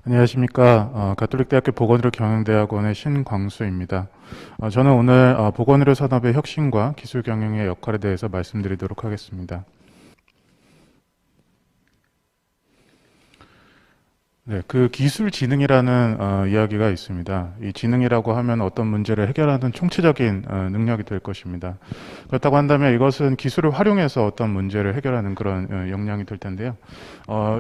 안녕하십니까. 가톨릭대학교 보건의료 경영대학원의 신광수입니다. 저는 오늘 보건의료 산업의 혁신과 기술 경영의 역할에 대해서 말씀드리도록 하겠습니다. 네, 그 기술 지능이라는 이야기가 있습니다. 이 지능이라고 하면 어떤 문제를 해결하는 총체적인 능력이 될 것입니다. 그렇다고 한다면 이것은 기술을 활용해서 어떤 문제를 해결하는 그런 역량이 될 텐데요.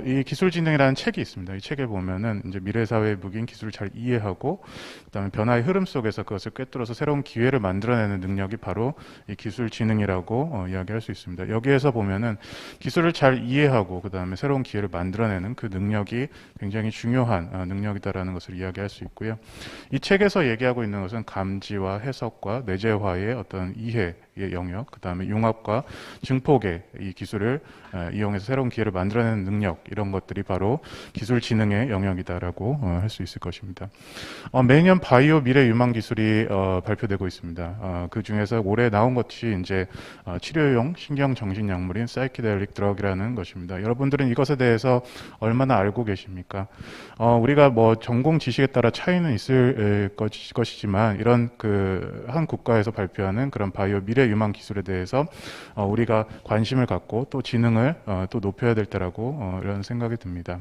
이 기술 지능이라는 책이 있습니다. 이 책에 보면은 이제 미래 사회의 무기인 기술을 잘 이해하고, 그다음에 변화의 흐름 속에서 그것을 꿰뚫어서 새로운 기회를 만들어내는 능력이 바로 이 기술 지능이라고 이야기할 수 있습니다. 여기에서 보면은 기술을 잘 이해하고, 그다음에 새로운 기회를 만들어내는 그 능력이 굉장히 중요한 능력이다라는 것을 이야기할 수 있고요. 이 책에서 얘기하고 있는 것은 감지와 해석과 내재화의 어떤 이해의 영역, 그 다음에 융합과 증폭의 이 기술을 이용해서 새로운 기회를 만들어내는 능력, 이런 것들이 바로 기술 지능의 영역이다라고 할 수 있을 것입니다. 매년 바이오 미래 유망 기술이 발표되고 있습니다. 그 중에서 올해 나온 것이 이제 치료용 신경 정신 약물인 사이키델릭 드럭이라는 것입니다. 여러분들은 이것에 대해서 얼마나 알고 계십니까? 우리가 뭐 전공 지식에 따라 차이는 있을 것이지만 이런 그 한 국가에서 발표하는 그런 바이오 미래 유망 기술에 대해서 우리가 관심을 갖고 또 지능을 또 높여야 될 때라고 이런 생각이 듭니다.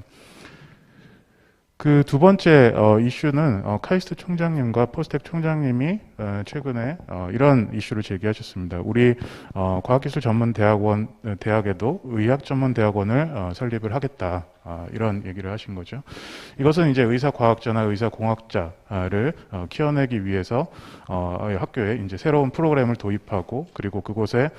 그 두 번째 이슈는 카이스트 총장님과 포스텍 총장님이 최근에 이런 이슈를 제기하셨습니다. 우리 과학기술전문대학원 대학에도 의학전문대학원을 설립을 하겠다. 이런 얘기를 하신 거죠. 이것은 이제 의사과학자나 의사공학자를 키워내기 위해서 학교에 이제 새로운 프로그램을 도입하고, 그리고 그곳에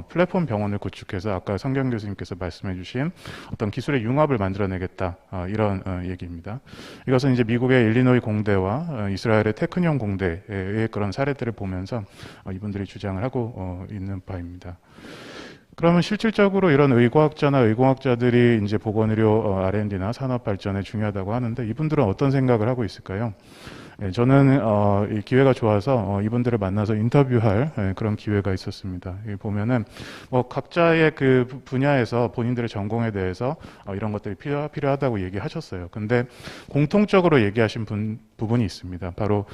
플랫폼 병원을 구축해서 아까 성경 교수님께서 말씀해주신 어떤 기술의 융합을 만들어내겠다, 이런 얘기입니다. 이것은 이제 미국의 일리노이 공대와 이스라엘의 테크니온 공대의 그런 사례들을 보면서 이분들이 주장을 하고 있는 바입니다. 그러면 실질적으로 이런 의과학자나 의공학자들이 이제 보건의료 R&D나 산업 발전에 중요하다고 하는데, 이분들은 어떤 생각을 하고 있을까요? 저는 이 기회가 좋아서 이분들을 만나서 인터뷰할 그런 기회가 있었습니다. 보면은 뭐 각자의 그 분야에서 본인들의 전공에 대해서 이런 것들이 필요하다고 얘기하셨어요. 근데 공통적으로 얘기하신 부분이 있습니다. 바로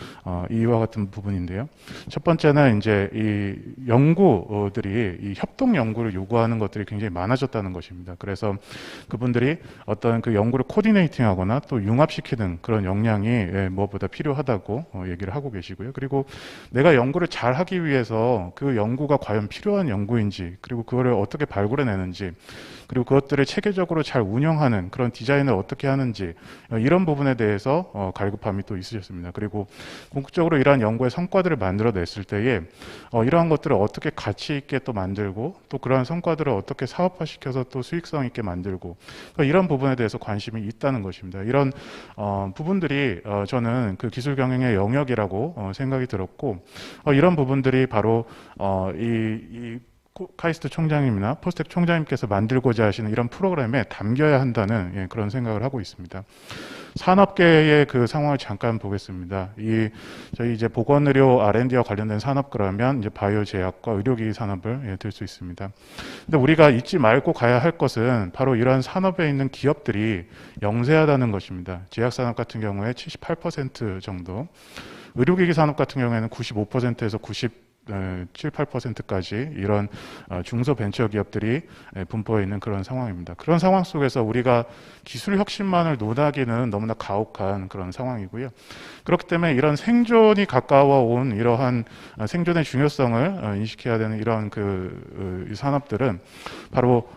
이와 같은 부분인데요. 첫 번째는 이제 이 연구들이 이 협동 연구를 요구하는 것들이 굉장히 많아졌다는 것입니다. 그래서 그분들이 어떤 그 연구를 코디네이팅하거나 또 융합시키는 그런 역량이 무엇보다 필요하다고 얘기를 하고 계시고요. 그리고 내가 연구를 잘 하기 위해서 그 연구가 과연 필요한 연구인지, 그리고 그거를 어떻게 발굴해내는지, 그리고 그것들을 체계적으로 잘 운영하는 그런 디자인을 어떻게 하는지, 이런 부분에 대해서 갈급함이 또 있으셨습니다. 그리고 궁극적으로 이러한 연구의 성과들을 만들어냈을 때에 이러한 것들을 어떻게 가치 있게 또 만들고, 또 그러한 성과들을 어떻게 사업화시켜서 또 수익성 있게 만들고, 그러니까 이런 부분에 대해서 관심이 있다는 것입니다. 이런 부분들이 저는 그 기술 경영의 영역이라고 생각이 들었고, 이런 부분들이 바로 이 카이스트 총장님이나 포스텍 총장님께서 만들고자 하시는 이런 프로그램에 담겨야 한다는 그런 생각을 하고 있습니다. 산업계의 그 상황을 잠깐 보겠습니다. 저희 이제 보건의료 R&D와 관련된 산업, 그러면 이제 바이오 제약과 의료기기 산업을 들 수 있습니다. 근데 우리가 잊지 말고 가야 할 것은 바로 이러한 산업에 있는 기업들이 영세하다는 것입니다. 제약 산업 같은 경우에 78% 정도, 의료기기 산업 같은 경우에는 95%에서 7, 8%까지 이런 중소벤처기업들이 분포해 있는 그런 상황입니다. 그런 상황 속에서 우리가 기술 혁신만을 논하기는 너무나 가혹한 그런 상황이고요. 그렇기 때문에 이런 생존이 가까워 온 이러한 생존의 중요성을 인식해야 되는 이런 이 산업들은 바로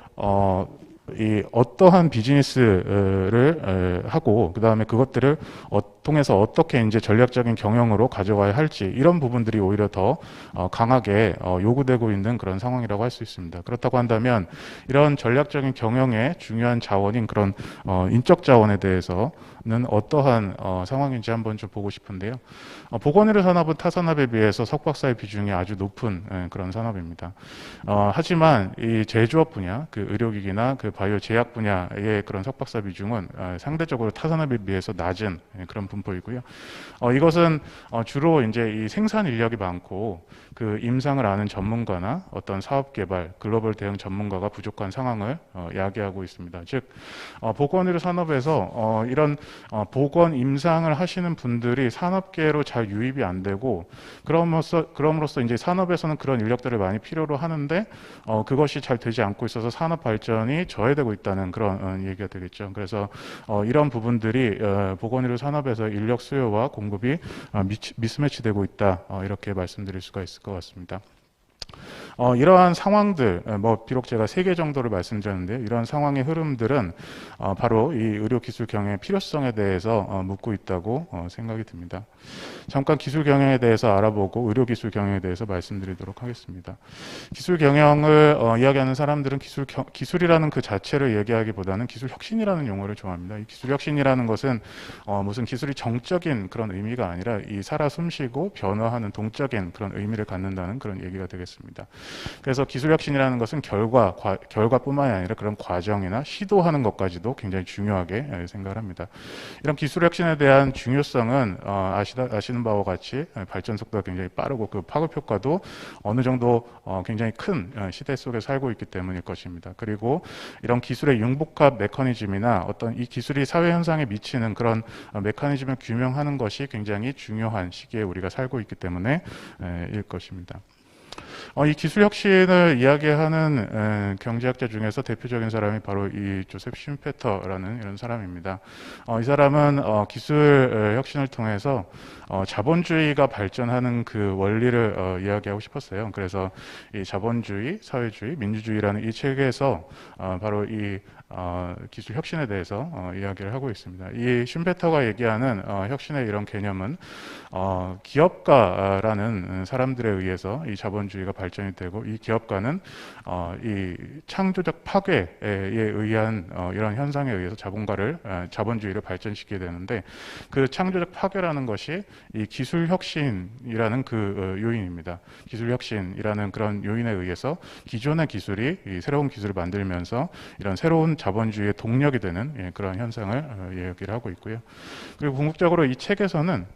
이 어떠한 비즈니스를 하고, 그 다음에 그것들을 통해서 어떻게 이제 전략적인 경영으로 가져가야 할지, 이런 부분들이 오히려 더 강하게 요구되고 있는 그런 상황이라고 할 수 있습니다. 그렇다고 한다면 이런 전략적인 경영의 중요한 자원인 그런 인적 자원에 대해서는 어떠한 상황인지 한번 좀 보고 싶은데요. 보건의료 산업은 타 산업에 비해서 석박사의 비중이 아주 높은 그런 산업입니다. 하지만 이 제조업 분야, 그 의료기기나 그 바이오 제약 분야의 그런 석박사 비중은 상대적으로 타 산업에 비해서 낮은 그런 분포이고요. 이것은 주로 이제 이 생산 인력이 많고 그 임상을 아는 전문가나 어떤 사업 개발, 글로벌 대응 전문가가 부족한 상황을 야기하고 있습니다. 즉, 보건의료 산업에서 이런 보건 임상을 하시는 분들이 산업계로 잘 유입이 안 되고 그럼으로써 이제 산업에서는 그런 인력들을 많이 필요로 하는데 그것이 잘 되지 않고 있어서 산업 발전이 저해되고 있다는 그런 얘기가 되겠죠. 그래서 이런 부분들이 보건의료 산업에서 인력 수요와 공급이 미스매치되고 있다. 이렇게 말씀드릴 수가 있을 것 같습니다. 이러한 상황들, 비록 제가 3개 정도를 말씀드렸는데 이러한 상황의 흐름들은 바로 이 의료기술 경영의 필요성에 대해서 묻고 있다고 생각이 듭니다. 잠깐 기술 경영에 대해서 알아보고 의료기술 경영에 대해서 말씀드리도록 하겠습니다. 기술 경영을 이야기하는 사람들은 기술이라는 그 자체를 얘기하기보다는 기술 혁신이라는 용어를 좋아합니다. 이 기술 혁신이라는 것은 무슨 기술이 정적인 그런 의미가 아니라 이 살아 숨쉬고 변화하는 동적인 그런 의미를 갖는다는 그런 얘기가 되겠습니다. 그래서 기술 혁신이라는 것은 결과뿐만이 아니라 그런 과정이나 시도하는 것까지도 굉장히 중요하게 생각을 합니다. 이런 기술 혁신에 대한 중요성은 아시는 바와 같이 발전 속도가 굉장히 빠르고 그 파급 효과도 어느 정도 굉장히 큰 시대 속에 살고 있기 때문일 것입니다. 그리고 이런 기술의 융복합 메커니즘이나 어떤 이 기술이 사회 현상에 미치는 그런 메커니즘을 규명하는 것이 굉장히 중요한 시기에 우리가 살고 있기 때문에 일 것입니다. 이 기술 혁신을 이야기하는 경제학자 중에서 대표적인 사람이 바로 이 조셉 슈페터라는 이런 사람입니다. 이 사람은 기술 혁신을 통해서 자본주의가 발전하는 그 원리를 이야기하고 싶었어요. 그래서 이 자본주의, 사회주의, 민주주의라는 이 책에서 바로 이 기술 혁신에 대해서 이야기를 하고 있습니다. 이 슈페터가 얘기하는 혁신의 이런 개념은 기업가라는 사람들에 의해서 이 자본주의가 발전이 되고 이 기업가는 이 창조적 파괴에 의한 이런 현상에 의해서 자본주의를 발전시키게 되는데 그 창조적 파괴라는 것이 이 기술 혁신이라는 그 요인입니다. 기술 혁신이라는 그런 요인에 의해서 기존의 기술이 이 새로운 기술을 만들면서 이런 새로운 자본주의의 동력이 되는 그런 현상을 얘기를 하고 있고요. 그리고 궁극적으로 이 책에서는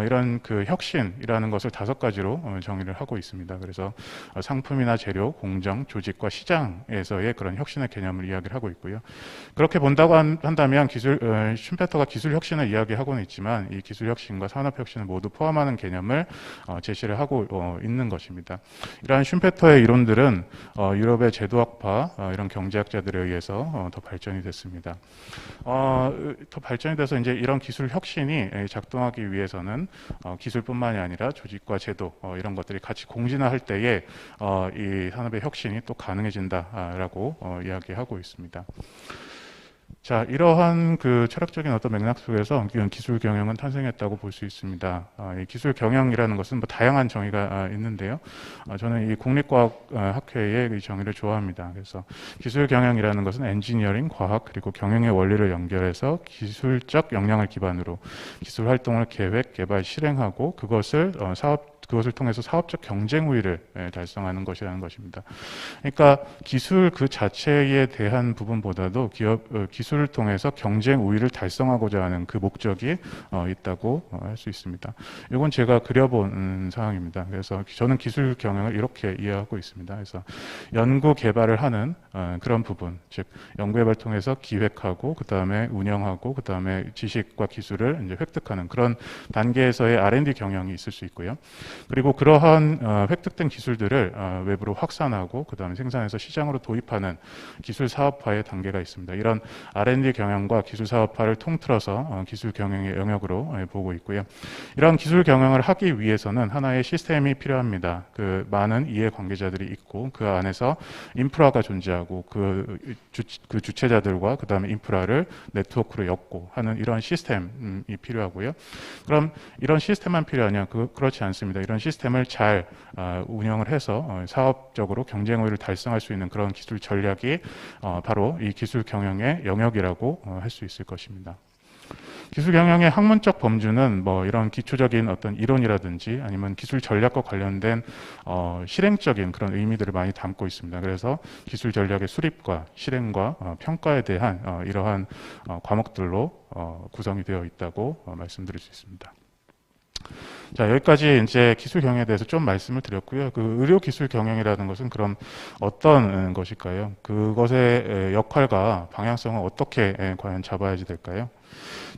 이런 그 혁신이라는 것을 5가지로 정의를 하고 있습니다. 그래서 상품이나 재료, 공정, 조직과 시장에서의 그런 혁신의 개념을 이야기를 하고 있고요. 그렇게 본다고 한다면 슈페터가 기술 혁신을 이야기하고는 있지만 이 기술 혁신과 산업 혁신을 모두 포함하는 개념을 제시를 하고 있는 것입니다. 이러한 슈페터의 이론들은 유럽의 제도학파 이런 경제학자들에 의해서 더 발전이 됐습니다. 더 발전이 돼서 이제 이런 기술 혁신이 작동하기 위해서는 기술뿐만이 아니라 조직과 제도 이런 것들이 같이 공진화할 때에 이 산업의 혁신이 또 가능해진다라고 이야기하고 있습니다. 자, 이러한 그 철학적인 어떤 맥락 속에서 기술 경영은 탄생했다고 볼 수 있습니다. 이 기술 경영이라는 것은 뭐 다양한 정의가 있는데요. 저는 이 국립과학학회의 이 정의를 좋아합니다. 그래서 기술 경영이라는 것은 엔지니어링, 과학 그리고 경영의 원리를 연결해서 기술적 역량을 기반으로 기술 활동을 계획, 개발, 실행하고 그것을 통해서 사업적 경쟁 우위를 달성하는 것이라는 것입니다. 그러니까 기술 그 자체에 대한 부분보다도 기술을 통해서 경쟁 우위를 달성하고자 하는 그 목적이 있다고 할 수 있습니다. 이건 제가 그려본 상황입니다. 그래서 저는 기술 경영을 이렇게 이해하고 있습니다. 그래서 연구 개발을 하는 그런 부분, 즉 연구 개발 통해서 기획하고 그 다음에 운영하고 그 다음에 지식과 기술을 이제 획득하는 그런 단계에서의 R&D 경영이 있을 수 있고요. 그리고 그러한 획득된 기술들을 외부로 확산하고 그 다음에 생산해서 시장으로 도입하는 기술 사업화의 단계가 있습니다. 이런 R&D 경영과 기술 사업화를 통틀어서 기술 경영의 영역으로 보고 있고요. 이런 기술 경영을 하기 위해서는 하나의 시스템이 필요합니다. 그 많은 이해 관계자들이 있고 그 안에서 인프라가 존재하고 그 주체자들과 그 다음에 인프라를 네트워크로 엮고 하는 이런 시스템이 필요하고요. 그럼 이런 시스템만 필요하냐? 그렇지 않습니다. 이런 시스템을 잘 운영을 해서 사업적으로 경쟁 우위를 달성할 수 있는 그런 기술 전략이 바로 이 기술 경영의 영역이라고 할 수 있을 것입니다. 기술 경영의 학문적 범주는 뭐 이런 기초적인 어떤 이론이라든지 아니면 기술 전략과 관련된 실행적인 그런 의미들을 많이 담고 있습니다. 그래서 기술 전략의 수립과 실행과 평가에 대한 이러한 과목들로 구성이 되어 있다고 말씀드릴 수 있습니다. 자, 여기까지 이제 기술 경영에 대해서 좀 말씀을 드렸고요. 그 의료 기술 경영이라는 것은 그럼 어떤 것일까요? 그것의 역할과 방향성을 어떻게 과연 잡아야지 될까요?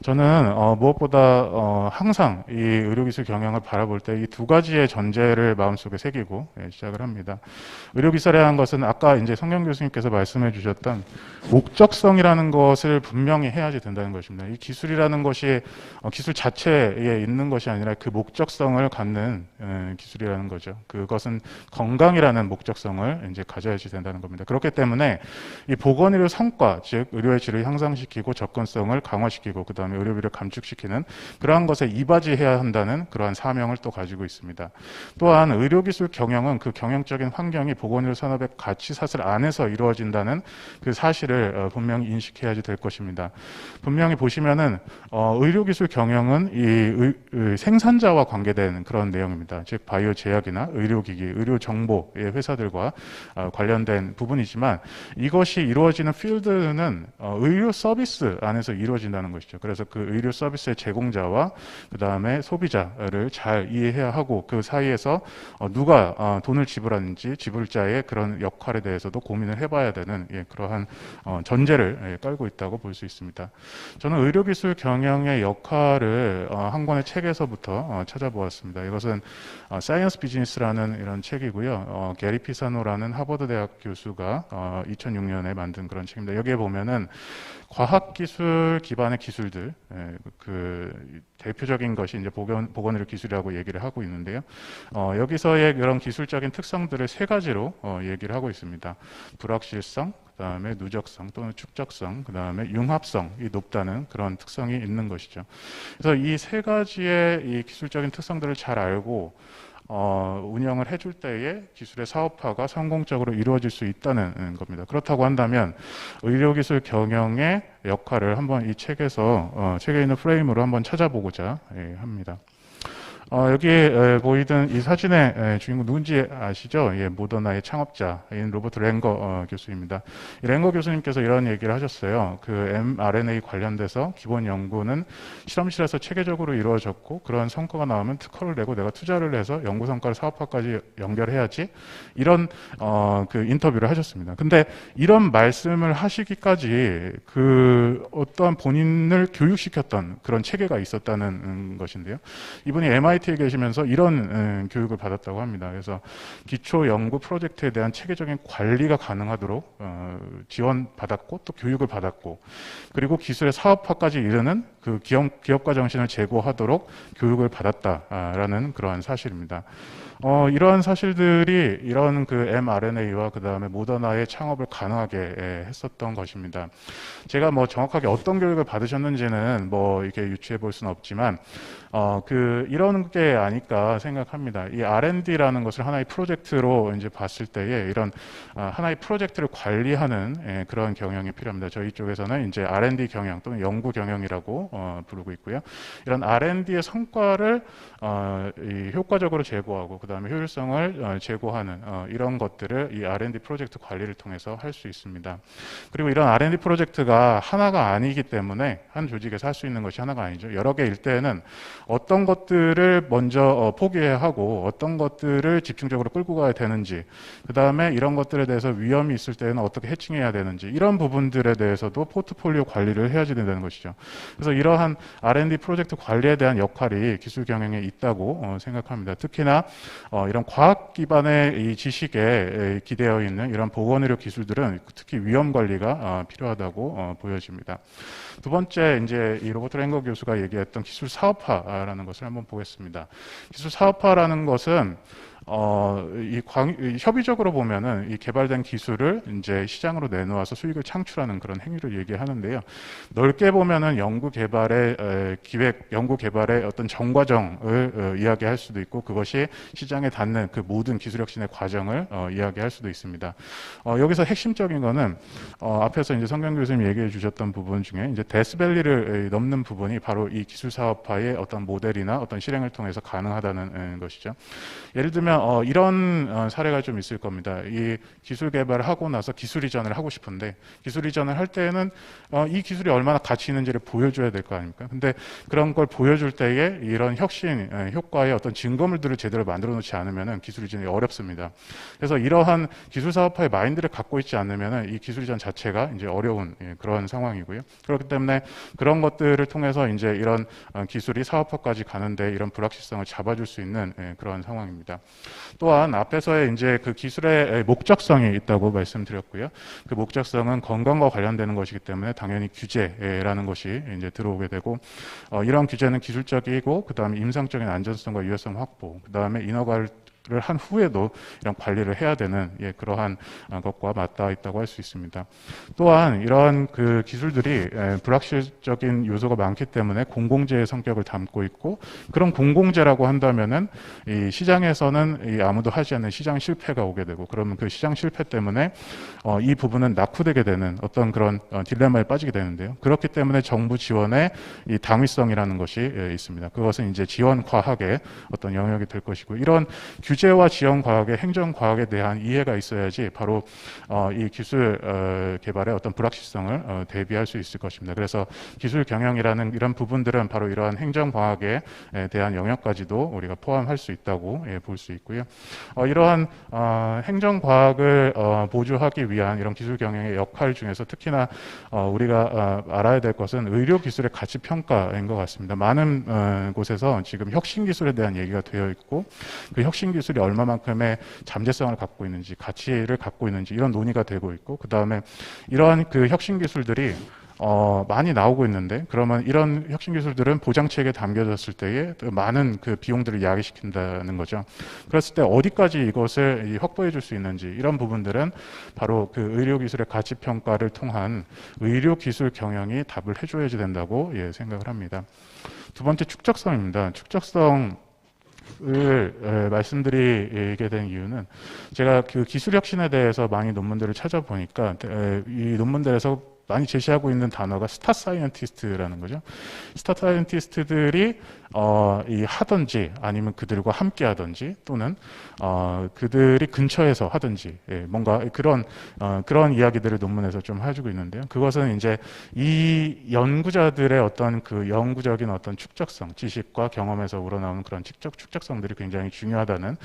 저는 무엇보다 항상 이 의료기술 경영을 바라볼 때 이 두 가지의 전제를 마음속에 새기고 시작을 합니다. 의료기술이라는 것은 아까 이제 성경 교수님께서 말씀해 주셨던 목적성이라는 것을 분명히 해야지 된다는 것입니다. 이 기술이라는 것이 기술 자체에 있는 것이 아니라 그 목적성을 갖는 기술이라는 거죠. 그것은 건강이라는 목적성을 이제 가져야지 된다는 겁니다. 그렇기 때문에 이 보건의료 성과, 즉 의료의 질을 향상시키고 접근성을 강화시키고 그 다음에 의료비를 감축시키는 그러한 것에 이바지해야 한다는 그러한 사명을 또 가지고 있습니다. 또한 의료기술 경영은 그 경영적인 환경이 보건의료 산업의 가치사슬 안에서 이루어진다는 그 사실을 분명히 인식해야지 될 것입니다. 분명히 보시면은 의료기술 경영은 이 생산자와 관계된 그런 내용입니다. 즉 바이오 제약이나 의료기기, 의료정보의 회사들과 관련된 부분이지만 이것이 이루어지는 필드는 의료 서비스 안에서 이루어진다는 것이죠. 그래서 그 의료 서비스의 제공자와 그 다음에 소비자를 잘 이해해야 하고 그 사이에서 누가 돈을 지불하는지 지불자의 그런 역할에 대해서도 고민을 해봐야 되는 그러한 전제를 깔고 있다고 볼 수 있습니다. 저는 의료기술 경영의 역할을 한 권의 책에서부터 찾아보았습니다. 이것은 사이언스 비즈니스라는 이런 책이고요. 게리 피사노라는 하버드 대학 교수가 2006년에 만든 그런 책입니다. 여기에 보면은 과학기술 기반의 기술들, 그 대표적인 것이 이제 보건의료 기술이라고 얘기를 하고 있는데요. 여기서의 그런 기술적인 특성들을 세 가지로 얘기를 하고 있습니다. 불확실성, 그 다음에 누적성 또는 축적성, 그 다음에 융합성이 높다는 그런 특성이 있는 것이죠. 그래서 이 세 가지의 이 기술적인 특성들을 잘 알고 운영을 해줄 때에 기술의 사업화가 성공적으로 이루어질 수 있다는 겁니다. 그렇다고 한다면 의료기술 경영의 역할을 한번 이 책에서 책에 있는 프레임으로 한번 찾아보고자 합니다. 여기에 보이던 이 사진의 주인공 누군지 아시죠? 모더나의 창업자인 로버트 랭거 교수입니다. 이 랭거 교수님께서 이런 얘기를 하셨어요. 그 mRNA 관련돼서 기본 연구는 실험실에서 체계적으로 이루어졌고 그런 성과가 나오면 특허를 내고 내가 투자를 해서 연구 성과를 사업화까지 연결해야지 이런 그 인터뷰를 하셨습니다. 근데 이런 말씀을 하시기까지 그 어떠한 본인을 교육시켰던 그런 체계가 있었다는 것인데요. 이분이 MIT에 계시면서 이런 교육을 받았다고 합니다. 그래서 기초 연구 프로젝트에 대한 체계적인 관리가 가능하도록 지원받았고 또 교육을 받았고 그리고 기술의 사업화까지 이르는 그 기업가 정신을 제고하도록 교육을 받았다라는 그러한 사실입니다. 이러한 사실들이 이런 그 mRNA와 그 다음에 모더나의 창업을 가능하게 했었던 것입니다. 제가 뭐 정확하게 어떤 교육을 받으셨는지는 뭐 이렇게 유추해 볼 수는 없지만 이런 게 아닐까 생각합니다. 이 R&D라는 것을 하나의 프로젝트로 이제 봤을 때에 이런 하나의 프로젝트를 관리하는 그런 경영이 필요합니다. 저희 쪽에서는 이제 R&D 경영 또는 연구 경영이라고 부르고 있고요. 이런 R&D의 성과를 효과적으로 제고하고 그 다음에 효율성을 제고하는 이런 것들을 이 R&D 프로젝트 관리를 통해서 할 수 있습니다. 그리고 이런 R&D 프로젝트가 하나가 아니기 때문에 한 조직에서 할 수 있는 것이 하나가 아니죠. 여러 개일 때는 어떤 것들을 먼저 포기해야 하고 어떤 것들을 집중적으로 끌고 가야 되는지 그 다음에 이런 것들에 대해서 위험이 있을 때는 어떻게 해칭해야 되는지 이런 부분들에 대해서도 포트폴리오 관리를 해야지 된다는 것이죠. 그래서 이러한 R&D 프로젝트 관리에 대한 역할이 기술 경영에 있다고 생각합니다. 특히나 이런 과학 기반의 이 지식에 기대어 있는 이런 보건의료 기술들은 특히 위험 관리가 필요하다고 보여집니다. 두 번째 이제 이 로버트 랭거 교수가 얘기했던 기술 사업화라는 것을 한번 보겠습니다. 기술 사업화라는 것은 이 협의적으로 보면은 이 개발된 기술을 이제 시장으로 내놓아서 수익을 창출하는 그런 행위를 얘기하는데요. 넓게 보면은 연구 개발의 기획, 연구 개발의 어떤 정과정을 이야기할 수도 있고, 그것이 시장에 닿는 그 모든 기술 혁신의 과정을 이야기할 수도 있습니다. 여기서 핵심적인 거는 앞에서 이제 성경 교수님 얘기해 주셨던 부분 중에 이제 데스밸리를 넘는 부분이 바로 이 기술 사업화의 어떤 모델이나 어떤 실행을 통해서 가능하다는 것이죠. 예를 들면 이런 사례가 좀 있을 겁니다. 이 기술 개발을 하고 나서 기술 이전을 하고 싶은데, 기술 이전을 할 때에는 이 기술이 얼마나 가치 있는지를 보여줘야 될 거 아닙니까? 근데 그런 걸 보여줄 때에 이런 혁신 효과의 어떤 증거물들을 제대로 만들어 놓지 않으면 기술 이전이 어렵습니다. 그래서 이러한 기술 사업화의 마인드를 갖고 있지 않으면 이 기술 이전 자체가 이제 어려운 그런 상황이고요. 그렇기 때문에 그런 것들을 통해서 이제 이런 기술이 사업화까지 가는데 이런 불확실성을 잡아줄 수 있는 그런 상황입니다. 또한 앞에서의 이제 그 기술의 목적성이 있다고 말씀드렸고요. 그 목적성은 건강과 관련되는 것이기 때문에 당연히 규제라는 것이 이제 들어오게 되고, 이런 규제는 기술적이고, 그 다음에 임상적인 안전성과 유효성 확보, 그 다음에 인허가를 한 후에도 이런 관리를 해야 되는 그러한 것과 맞닿아 있다고 할 수 있습니다. 또한 이러한 그 기술들이 불확실적인 요소가 많기 때문에 공공재의 성격을 담고 있고, 그런 공공재라고 한다면은 이 시장에서는 아무도 하지 않는 시장 실패가 오게 되고, 그러면 그 시장 실패 때문에 이 부분은 낙후되게 되는 어떤 그런 딜레마에 빠지게 되는데요. 그렇기 때문에 정부 지원의 이 당위성이라는 것이 있습니다. 그것은 이제 지원 과학의 어떤 영역이 될 것이고, 이런 규제와 지원 과학의 행정 과학에 대한 이해가 있어야지 바로 이 기술 개발의 어떤 불확실성을 대비할 수 있을 것입니다. 그래서 기술 경영이라는 이런 부분들은 바로 이러한 행정 과학에 대한 영역까지도 우리가 포함할 수 있다고 볼 수 있고요. 이러한 행정 과학을 보조하기 위한 이런 기술 경영의 역할 중에서 특히나 우리가 알아야 될 것은 의료 기술의 가치 평가인 것 같습니다. 많은 곳에서 지금 혁신 기술에 대한 얘기가 되어 있고, 그 혁신 기술이 얼마만큼의 잠재성을 갖고 있는지, 가치를 갖고 있는지 이런 논의가 되고 있고, 그 다음에 이러한 그 혁신 기술들이 많이 나오고 있는데, 그러면 이런 혁신 기술들은 보장책에 담겨졌을 때에 많은 그 비용들을 야기시킨다는 거죠. 그랬을 때 어디까지 이것을 확보해 줄 수 있는지, 이런 부분들은 바로 그 의료기술의 가치평가를 통한 의료기술 경영이 답을 해줘야지 된다고 생각을 합니다. 두 번째, 축적성입니다. 축적성 을 말씀드리게 된 이유는, 제가 그 기술 혁신에 대해서 많이 논문들을 찾아보니까 이 논문들에서 많이 제시하고 있는 단어가 스타 사이언티스트라는 거죠. 스타 사이언티스트들이 이 하든지 아니면 그들과 함께 하든지 또는 그들이 근처에서 하든지 뭔가 그런 이야기들을 논문에서 좀 해주고 있는데요. 그것은 이제 이 연구자들의 어떤 그 영구적인 어떤 축적성, 지식과 경험에서 우러나오는 그런 축적성들이 굉장히 중요하다는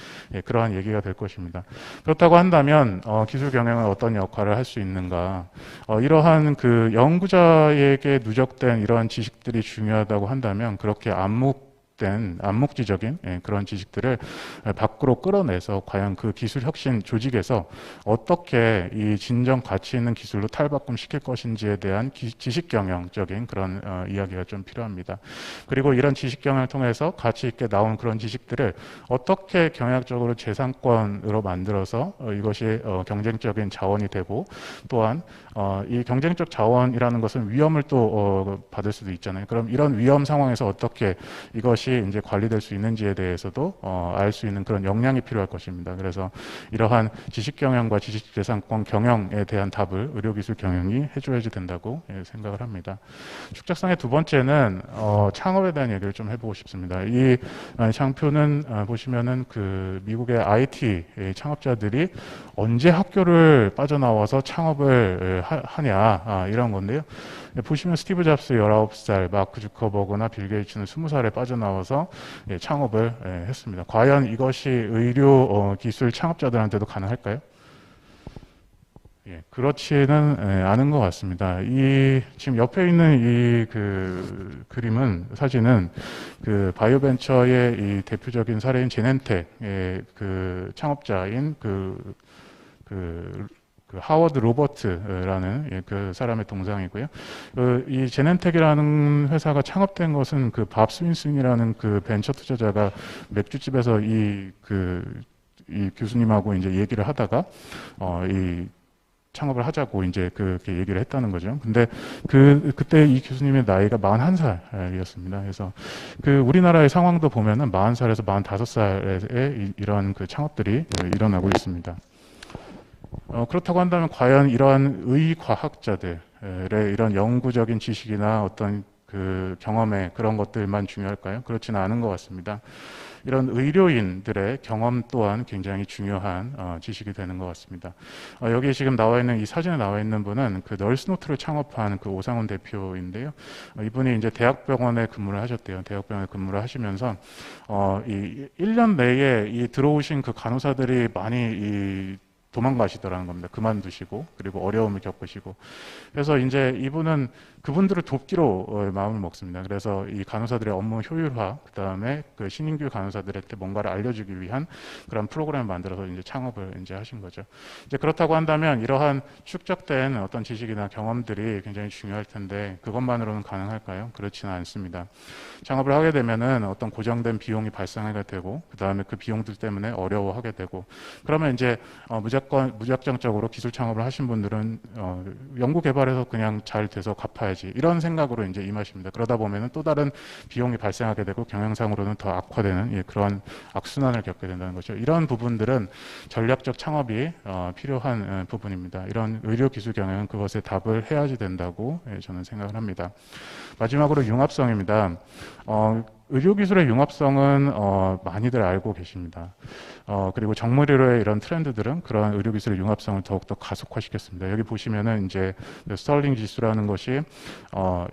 그러한 얘기가 될 것입니다. 그렇다고 한다면 기술 경영은 어떤 역할을 할 수 있는가? 이러한 그 연구자에게 누적된 이러한 지식들이 중요하다고 한다면, 그렇게 암묵지적인 그런 지식들을 밖으로 끌어내서 과연 그 기술 혁신 조직에서 어떻게 이 진정 가치 있는 기술로 탈바꿈 시킬 것인지에 대한 지식 경영적인 그런 이야기가 좀 필요합니다. 그리고 이런 지식 경영을 통해서 가치 있게 나온 그런 지식들을 어떻게 경영학적으로 재산권으로 만들어서 이것이 경쟁적인 자원이 되고, 또한 이 경쟁적 자원이라는 것은 위험을 또 받을 수도 있잖아요. 그럼 이런 위험 상황에서 어떻게 이것이 이제 관리될 수 있는지에 대해서도 알 수 있는 그런 역량이 필요할 것입니다. 그래서 이러한 지식 경영과 지식 재산권 경영에 대한 답을 의료기술 경영이 해줘야지 된다고 생각을 합니다. 축적성의 두 번째는 창업에 대한 얘기를 좀 해보고 싶습니다. 이 장표는 보시면은 그 미국의 IT 창업자들이 언제 학교를 빠져나와서 창업을 하냐 이런 건데요. 보시면 스티브 잡스 19살, 마크 주커버그나 빌 게이츠는 20살에 빠져나와서 창업을 했습니다. 과연 이것이 의료 기술 창업자들한테도 가능할까요? 그렇지는 않은 것 같습니다. 지금 옆에 있는 이 그림은, 사진은 그 바이오벤처의 이 대표적인 사례인 제넨텍의 그 창업자인 하워드 로버트라는 그 사람의 동상이고요. 이 제넨텍이라는 회사가 창업된 것은 그 밥 스윈슨이라는 그 벤처 투자자가 맥주집에서 이 교수님하고 이제 얘기를 하다가 이 창업을 하자고 이제 그렇게 얘기를 했다는 거죠. 근데 그때 이 교수님의 나이가 41살이었습니다. 그래서 우리나라의 상황도 보면은 40살에서 45살에 이런 창업들이 일어나고 있습니다. 그렇다고 한다면 과연 이러한 의과학자들의 이런 연구적인 지식이나 어떤 경험의 그런 것들만 중요할까요? 그렇지는 않은 것 같습니다. 이런 의료인들의 경험 또한 굉장히 중요한 지식이 되는 것 같습니다. 여기 지금 나와 있는 이 사진에 나와 있는 분은 널스노트를 창업한 오상훈 대표인데요. 이분이 이제 대학병원에 근무를 하셨대요. 대학병원에 근무를 하시면서 이 1년 내에 이 들어오신 간호사들이 많이 도망가시더라는 겁니다. 그만두시고 그리고 어려움을 겪으시고 그래서 이제 이분은 그분들을 돕기로 마음을 먹습니다. 그래서 이 간호사들의 업무 효율화, 그 다음에 신인규 간호사들한테 뭔가를 알려주기 위한 그런 프로그램을 만들어서 이제 창업을 이제 하신 거죠. 이제 그렇다고 한다면 이러한 축적된 어떤 지식이나 경험들이 굉장히 중요할 텐데 그것만으로는 가능할까요? 그렇지는 않습니다. 창업을 하게 되면은 어떤 고정된 비용이 발생하게 되고 그 다음에 그 비용들 때문에 어려워하게 되고 그러면 이제 무작정적으로 기술 창업을 하신 분들은 연구 개발해서 그냥 잘 돼서 갚아야지 이런 생각으로 이제 임하십니다. 그러다 보면은 또 다른 비용이 발생하게 되고 경영상으로는 더 악화되는 그러한 악순환을 겪게 된다는 거죠. 이런 부분들은 전략적 창업이 필요한 부분입니다. 이런 의료 기술 경영은 그것에 답을 해야지 된다고 저는 생각을 합니다. 마지막으로 융합성입니다. 의료기술의 융합성은 많이들 알고 계십니다. 그리고 정밀의료의 이런 트렌드들은 그러한 의료기술의 융합성을 더욱더 가속화시켰습니다. 여기 보시면은 이제 스털링 지수라는 것이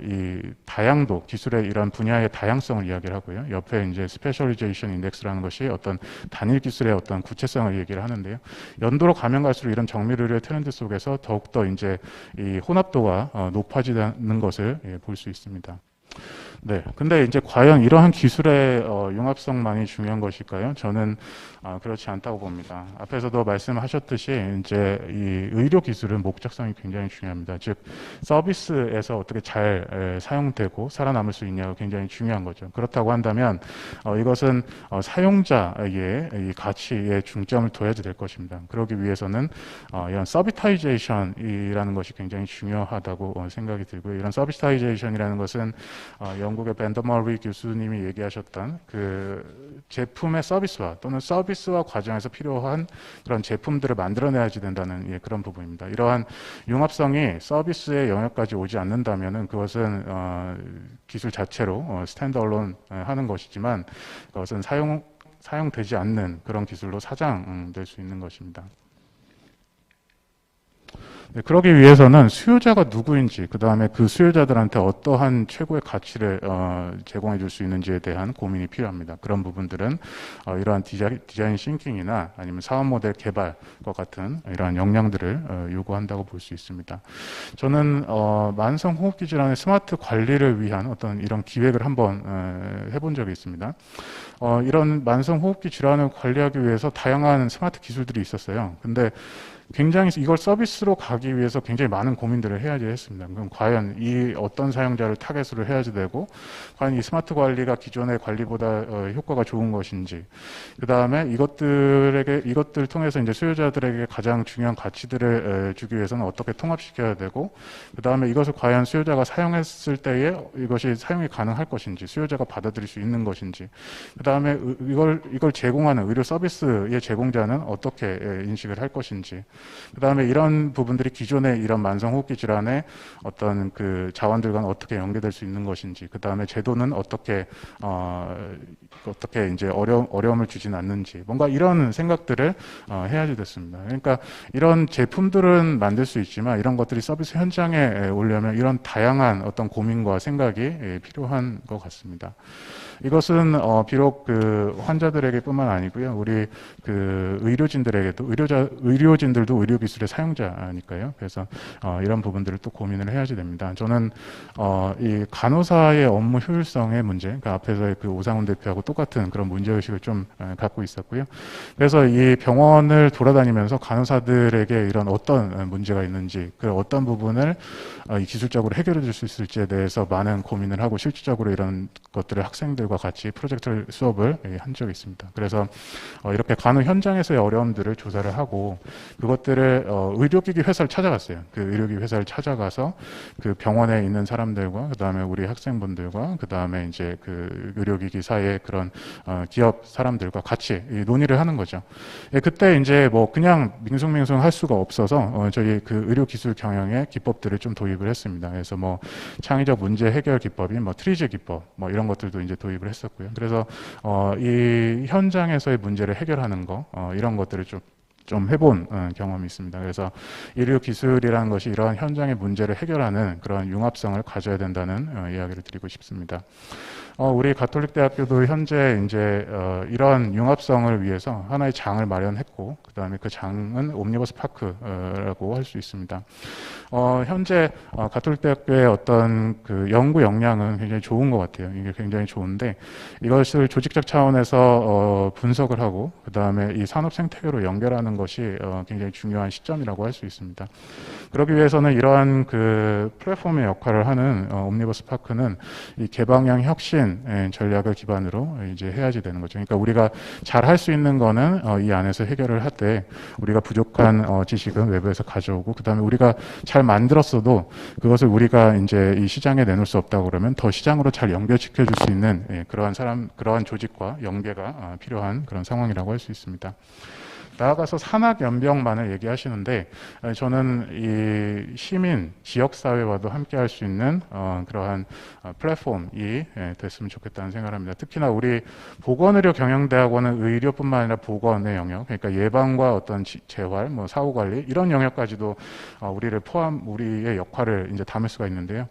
이 다양도, 기술의 이런 분야의 다양성을 이야기를 하고요. 옆에 이제 스페셜리제이션 인덱스라는 것이 어떤 단일 기술의 어떤 구체성을 얘기를 하는데요. 연도로 가면 갈수록 이런 정밀의료의 트렌드 속에서 더욱더 이제 이 혼합도가 높아지는 것을 볼 수 있습니다. 네. 근데 이제 과연 이러한 기술의 융합성만이 중요한 것일까요? 저는 그렇지 않다고 봅니다. 앞에서도 말씀하셨듯이 이제 이 의료 기술은 목적성이 굉장히 중요합니다. 즉 서비스에서 어떻게 잘 사용되고 살아남을 수 있냐가 굉장히 중요한 거죠. 그렇다고 한다면 이것은 사용자의 이 가치에 중점을 둬야지 될 것입니다. 그러기 위해서는 이런 서비타이제이션이라는 것이 굉장히 중요하다고 생각이 들고요. 이런 서비타이제이션이라는 것은 영국의 벤더머리 교수님이 얘기하셨던 제품의 서비스화 또는 서비스화 과정에서 필요한 그런 제품들을 만들어내야지 된다는 그런 부분입니다. 이러한 융합성이 서비스의 영역까지 오지 않는다면은 그것은 기술 자체로 스탠드얼론 하는 것이지만 그것은 사용되지 않는 그런 기술로 사장될 수 있는 것입니다. 네, 그러기 위해서는 수요자가 누구인지, 그 다음에 그 수요자들한테 어떠한 최고의 가치를 제공해 줄 수 있는지에 대한 고민이 필요합니다. 그런 부분들은 이러한 디자인 싱킹이나 아니면 사업 모델 개발과 같은 이러한 역량들을 요구한다고 볼 수 있습니다. 저는 만성 호흡기 질환의 스마트 관리를 위한 어떤 이런 기획을 한번 해본 적이 있습니다. 이런 만성 호흡기 질환을 관리하기 위해서 다양한 스마트 기술들이 있었어요. 근데 굉장히 이걸 서비스로 가기 위해서 굉장히 많은 고민들을 해야지 했습니다. 그럼 과연 이 어떤 사용자를 타겟으로 해야지 되고, 과연 이 스마트 관리가 기존의 관리보다 효과가 좋은 것인지, 그 다음에 이것들 통해서 이제 수요자들에게 가장 중요한 가치들을 주기 위해서는 어떻게 통합시켜야 되고, 그 다음에 이것을 과연 수요자가 사용했을 때에 이것이 사용이 가능할 것인지, 수요자가 받아들일 수 있는 것인지, 그 다음에 이걸 제공하는 의료 서비스의 제공자는 어떻게 인식을 할 것인지, 그 다음에 이런 부분들이 기존의 이런 만성호흡기 질환의 어떤 자원들과는 어떻게 연계될 수 있는 것인지, 그 다음에 제도는 어떻게 이제 어려움을 주진 않는지, 뭔가 이런 생각들을 해야지 됐습니다. 그러니까 이런 제품들은 만들 수 있지만 이런 것들이 서비스 현장에 오려면 이런 다양한 어떤 고민과 생각이 필요한 것 같습니다. 이것은 비록 환자들에게뿐만 아니고요, 우리 의료진들에게도 의료진들도 의료기술의 사용자니까요. 그래서 이런 부분들을 또 고민을 해야지 됩니다. 저는 이 간호사의 업무 효율성의 문제, 그러니까 앞에서의 오상훈 대표하고 똑같은 그런 문제의식을 좀 갖고 있었고요. 그래서 이 병원을 돌아다니면서 간호사들에게 이런 어떤 문제가 있는지, 그 어떤 부분을 기술적으로 해결해 줄 수 있을지에 대해서 많은 고민을 하고 실질적으로 이런 것들을 학생들과 선생님들과 같이 프로젝트 수업을 한 적이 있습니다. 그래서 이렇게 간호 현장에서의 어려움들을 조사를 하고 그것들을 의료기기 회사를 찾아갔어요. 그 의료기기 회사를 찾아가서 그 병원에 있는 사람들과 그 다음에 우리 학생분들과 그 다음에 이제 그 의료기기 사이의 그런 기업 사람들과 같이 논의를 하는 거죠. 그때 이제 뭐 그냥 밍숭밍숭 할 수가 없어서 저희 그 의료기술 경영의 기법들을 좀 도입을 했습니다. 그래서 뭐 창의적 문제 해결 기법인 뭐 트리즈 기법 뭐 이런 것들도 이제 도입을 했었고요. 그래서 이 현장에서의 문제를 해결하는 거 이런 것들을 좀 해본 경험이 있습니다. 그래서 의료기술이라는 것이 이러한 현장의 문제를 해결하는 그런 융합성을 가져야 된다는 이야기를 드리고 싶습니다. 우리 가톨릭대학교도 현재 이제 이런 융합성을 위해서 하나의 장을 마련했고 그 다음에 그 장은 옴니버스 파크라고 할 수 있습니다. 현재 가톨릭대학교의 어떤 그 연구 역량은 굉장히 좋은 것 같아요. 이게 굉장히 좋은데 이것을 조직적 차원에서 분석을 하고 그 다음에 이 산업 생태계로 연결하는 것이 굉장히 중요한 시점이라고 할 수 있습니다. 그러기 위해서는 이러한 그 플랫폼의 역할을 하는 옴니버스 파크는 이 개방형 혁신 전략을 기반으로 이제 해야지 되는 거죠. 그러니까 우리가 잘 할 수 있는 거는 이 안에서 해결을 하되 우리가 부족한 지식은 외부에서 가져오고 그 다음에 우리가 잘 만들었어도 그것을 우리가 이제 이 시장에 내놓을 수 없다고 그러면 더 시장으로 잘 연결시켜 줄 수 있는 그러한 조직과 연계가 필요한 그런 상황이라고 할 수 있습니다. 나아가서 산학연병만을 얘기하시는데 저는 이 시민, 지역사회와도 함께 할 수 있는 그러한 플랫폼이 됐으면 좋겠다는 생각을 합니다. 특히나 우리 보건의료 경영대학원은 의료뿐만 아니라 보건의 영역, 그러니까 예방과 어떤 재활, 뭐 사후관리 이런 영역까지도 우리의 역할을 이제 담을 수가 있는데요.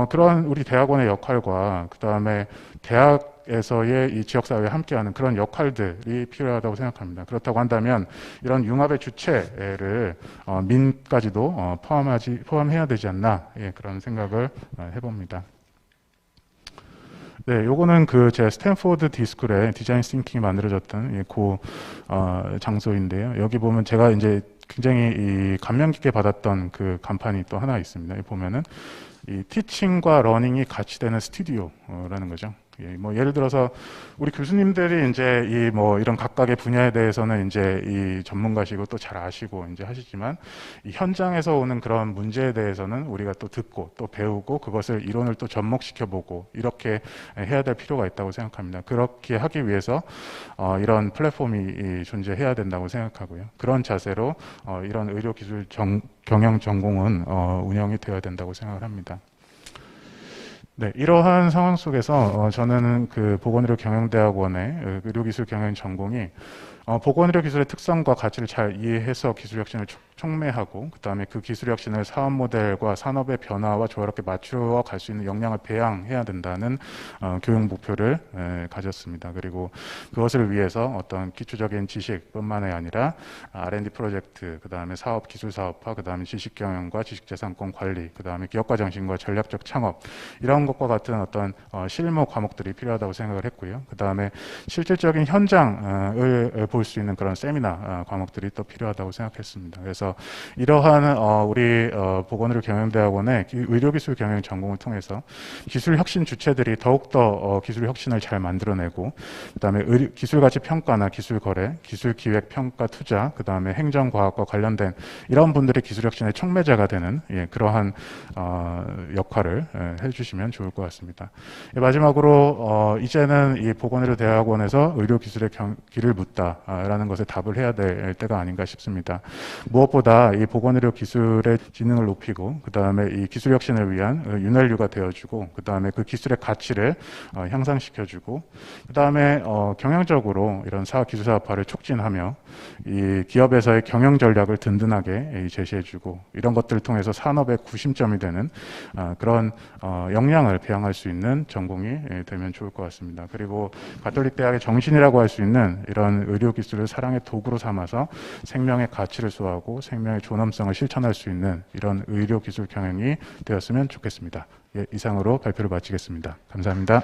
그런 우리 대학원의 역할과 그 다음에 대학에서의 이 지역사회와 함께하는 그런 역할들이 필요하다고 생각합니다. 그렇다고 한다면 이런 융합의 주체를 민까지도 포함해야 되지 않나 그런 생각을 해봅니다. 네, 요거는 제 스탠포드 디스쿨의 디자인 싱킹이 만들어졌던 장소인데요. 여기 보면 제가 이제 굉장히 이 감명 깊게 받았던 그 간판이 또 하나 있습니다. 여기 보면은 이 티칭과 러닝이 같이 되는 스튜디오라는 거죠. 뭐 예를 들어서 우리 교수님들이 이제 이런 각각의 분야에 대해서는 이제 이 전문가시고 또 잘 아시고 이제 하시지만 이 현장에서 오는 그런 문제에 대해서는 우리가 또 듣고 또 배우고 그것을 이론을 또 접목시켜 보고 이렇게 해야 될 필요가 있다고 생각합니다. 그렇게 하기 위해서 이런 플랫폼이 존재해야 된다고 생각하고요. 그런 자세로 이런 의료기술 경영 전공은 운영이 되어야 된다고 생각을 합니다. 네, 이러한 상황 속에서 저는 그 보건의료 경영대학원의 의료기술 경영 전공이 보건의료 기술의 특성과 가치를 잘 이해해서 기술 혁신을 촉매하고 그 다음에 그 기술 혁신을 사업 모델과 산업의 변화와 조화롭게 맞추어 갈 수 있는 역량을 배양해야 된다는 교육 목표를 가졌습니다. 그리고 그것을 위해서 어떤 기초적인 지식뿐만 아니라 R&D 프로젝트, 그 다음에 사업 기술 사업화, 그 다음에 지식 경영과 지식재산권 관리, 그 다음에 기업가 정신과 전략적 창업 이런 것과 같은 어떤 실무 과목들이 필요하다고 생각을 했고요. 그 다음에 실질적인 현장을 볼 수 있는 그런 세미나 과목들이 또 필요하다고 생각했습니다. 그래서 이러한 우리 보건의료 경영대학원의 의료기술 경영 전공을 통해서 기술 혁신 주체들이 더욱더 기술 혁신을 잘 만들어내고 그다음에 기술가치 평가나 기술 거래, 기술 기획 평가 투자, 그다음에 행정과학과 관련된 이런 분들의 기술 혁신의 촉매자가 되는 그러한 역할을 해주시면 좋을 것 같습니다. 마지막으로 이제는 이 보건의료 대학원에서 의료기술의 길을 묻다라는 것에 답을 해야 될 때가 아닌가 싶습니다. 무엇보다 이 보건의료 기술의 지능을 높이고 그 다음에 이 기술 혁신을 위한 윤활유가 되어주고 그 다음에 그 기술의 가치를 향상시켜주고 그 다음에 경영적으로 이런 기술 사업화를 촉진하며 이 기업에서의 경영 전략을 든든하게 제시해주고 이런 것들을 통해서 산업의 구심점이 되는 그런 역량을 배양할 수 있는 전공이 되면 좋을 것 같습니다. 그리고 가톨릭 대학의 정신이라고 할 수 있는 이런 의료기술을 사랑의 도구로 삼아서 생명의 가치를 수호하고 생명의 존엄성을 실천할 수 있는 이런 의료기술 경영이 되었으면 좋겠습니다. 이상으로 발표를 마치겠습니다. 감사합니다.